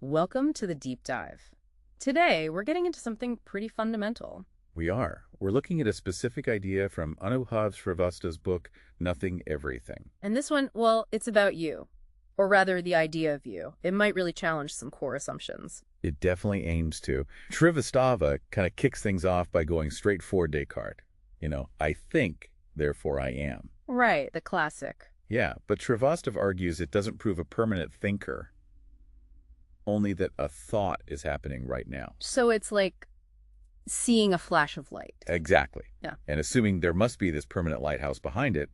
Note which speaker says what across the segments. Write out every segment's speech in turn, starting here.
Speaker 1: Welcome to the deep dive. Today, we're getting into something pretty fundamental.
Speaker 2: We are. We're looking at a specific idea from Anubhav Srivastava's book, Nothing Everything.
Speaker 1: And this one, well, it's about you. Or rather, the idea of you. It might really challenge some core assumptions.
Speaker 2: It definitely aims to. Srivastava kind of kicks things off by going straight for Descartes. I think, therefore I am.
Speaker 1: Right, the classic.
Speaker 2: Yeah, but Srivastava argues it doesn't prove a permanent thinker, only that a thought is happening right now.
Speaker 1: So it's like seeing a flash of light.
Speaker 2: Exactly.
Speaker 1: Yeah.
Speaker 2: And assuming there must be this permanent lighthouse behind it,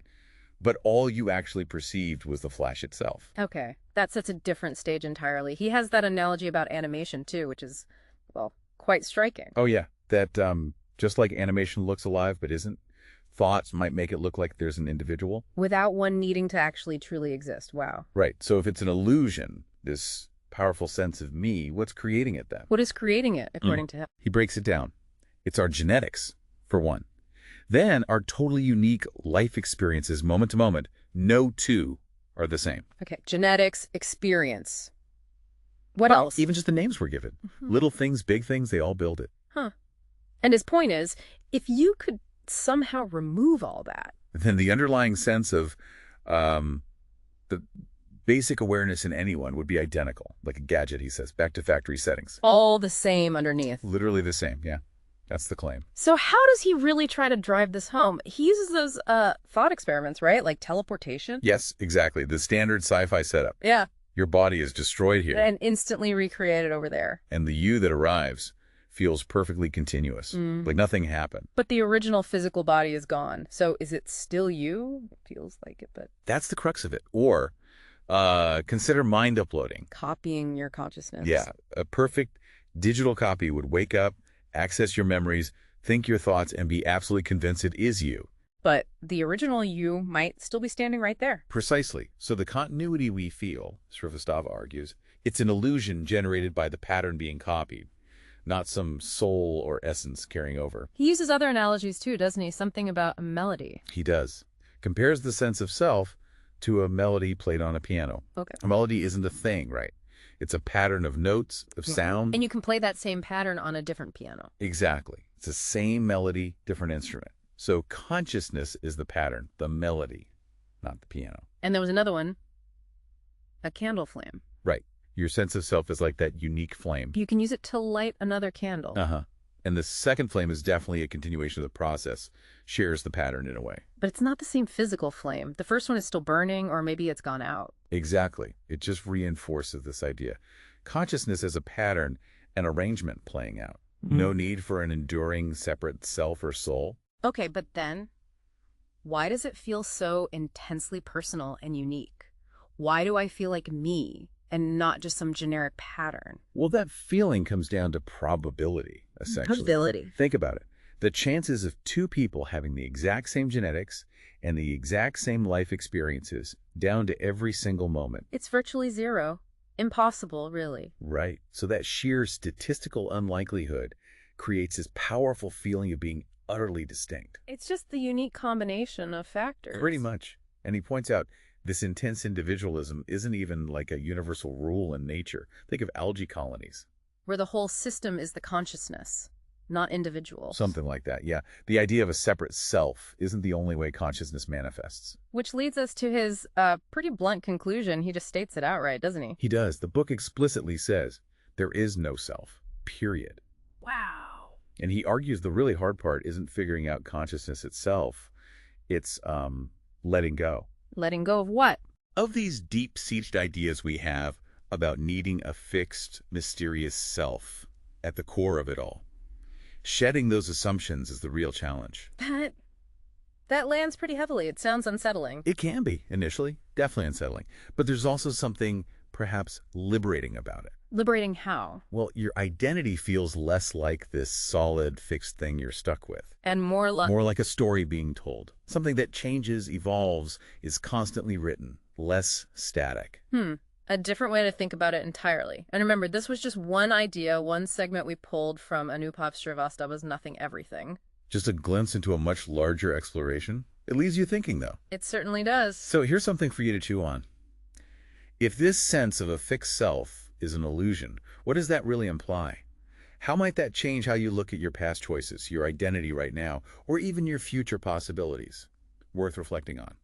Speaker 2: but all you actually perceived was the flash itself.
Speaker 1: Okay, that sets a different stage entirely. He has that analogy about animation, too, which is, well, quite striking.
Speaker 2: Oh, yeah. That just like animation looks alive but isn't, thoughts might make it look like there's an individual.
Speaker 1: Without one needing to actually truly exist. Wow.
Speaker 2: Right. So if it's an illusion, this powerful sense of me, what's creating it then?
Speaker 1: What is creating it, according to him?
Speaker 2: He breaks it down. It's our genetics, for one. Then our totally unique life experiences, moment to moment. No two are the same.
Speaker 1: Okay, genetics, experience. What else?
Speaker 2: Even just the names we're given. Little things, big things, they all build it.
Speaker 1: Huh. And his point is, if you could somehow remove all that,
Speaker 2: Then the underlying sense of the basic awareness in anyone would be identical, like a gadget, he says, back to factory settings.
Speaker 1: all the same underneath.
Speaker 2: Literally the same, yeah. That's the claim.
Speaker 1: So how does he really try to drive this home? He uses those thought experiments, right? Like teleportation?
Speaker 2: Yes, exactly. The standard sci-fi setup.
Speaker 1: Yeah.
Speaker 2: Your body is destroyed here,
Speaker 1: And instantly recreated over there.
Speaker 2: and the you that arrives feels perfectly continuous, like nothing happened.
Speaker 1: But the original physical body is gone. So is it still you? It feels like it, but
Speaker 2: That's the crux of it. Or consider mind uploading.
Speaker 1: copying your consciousness.
Speaker 2: Yeah, a perfect digital copy would wake up, access your memories, think your thoughts, and be absolutely convinced it is you.
Speaker 1: But the original you might still be standing right there.
Speaker 2: Precisely. So the continuity we feel, Srivastava argues, it's an illusion generated by the pattern being copied, not some soul or essence carrying over.
Speaker 1: He uses other analogies too, doesn't he? Something about a melody.
Speaker 2: He does. Compares the sense of self to a melody played on a piano.
Speaker 1: Okay.
Speaker 2: A melody isn't a thing, right? It's a pattern of notes, of sound.
Speaker 1: And you can play that same pattern on a different piano.
Speaker 2: Exactly. It's the same melody, different instrument. So consciousness is the pattern, the melody, not the piano.
Speaker 1: And there was another one, a candle flame.
Speaker 2: Right. Your sense of self is like that unique flame.
Speaker 1: You can use it to light another candle.
Speaker 2: Uh-huh. And the second flame is definitely a continuation of the process, shares the pattern in a way.
Speaker 1: But it's not the same physical flame. The first one is still burning, or maybe it's gone out.
Speaker 2: Exactly. It just reinforces this idea. Consciousness as a pattern, an arrangement playing out. No need for an enduring separate self or soul.
Speaker 1: Okay, but then, why does it feel so intensely personal and unique? Why do I feel like me and not just some generic pattern?
Speaker 2: Well, that feeling comes down to probability, essentially.
Speaker 1: Probability.
Speaker 2: Think about it. The chances of two people having the exact same genetics and the exact same life experiences down to every single moment.
Speaker 1: It's virtually zero. Impossible, really.
Speaker 2: Right. So that sheer statistical unlikelihood creates this powerful feeling of being utterly distinct.
Speaker 1: It's just the unique combination of factors.
Speaker 2: Pretty much. And he points out this intense individualism isn't even like a universal rule in nature. Think of algae colonies.
Speaker 1: Where the whole system is the consciousness, not individuals.
Speaker 2: Something like that, yeah. The idea of a separate self isn't the only way consciousness manifests.
Speaker 1: Which leads us to his pretty blunt conclusion. He just states it outright, doesn't he?
Speaker 2: He does. The book explicitly says there is no self, period.
Speaker 1: Wow.
Speaker 2: And he argues the really hard part isn't figuring out consciousness itself. It's letting go.
Speaker 1: Letting go of what?
Speaker 2: Of these deep-seated ideas we have about needing a fixed, mysterious self at the core of it all. Shedding those assumptions is the real challenge.
Speaker 1: That lands pretty heavily. It sounds unsettling.
Speaker 2: It can be, initially. Definitely unsettling. But there's also something perhaps liberating about it.
Speaker 1: Liberating how?
Speaker 2: Well, your identity feels less like this solid, fixed thing you're stuck with.
Speaker 1: And more
Speaker 2: More like a story being told. Something that changes, evolves, is constantly written. Less static.
Speaker 1: A different way to think about it entirely. And remember, this was just one idea, one segment we pulled from Anubhav Srivastava's Nothing Everything.
Speaker 2: Just a glimpse into a much larger exploration. It leaves you thinking, though.
Speaker 1: It certainly does.
Speaker 2: So here's something for you to chew on. If this sense of a fixed self is an illusion, what does that really imply? How might that change how you look at your past choices, your identity right now, or even your future possibilities? Worth reflecting on.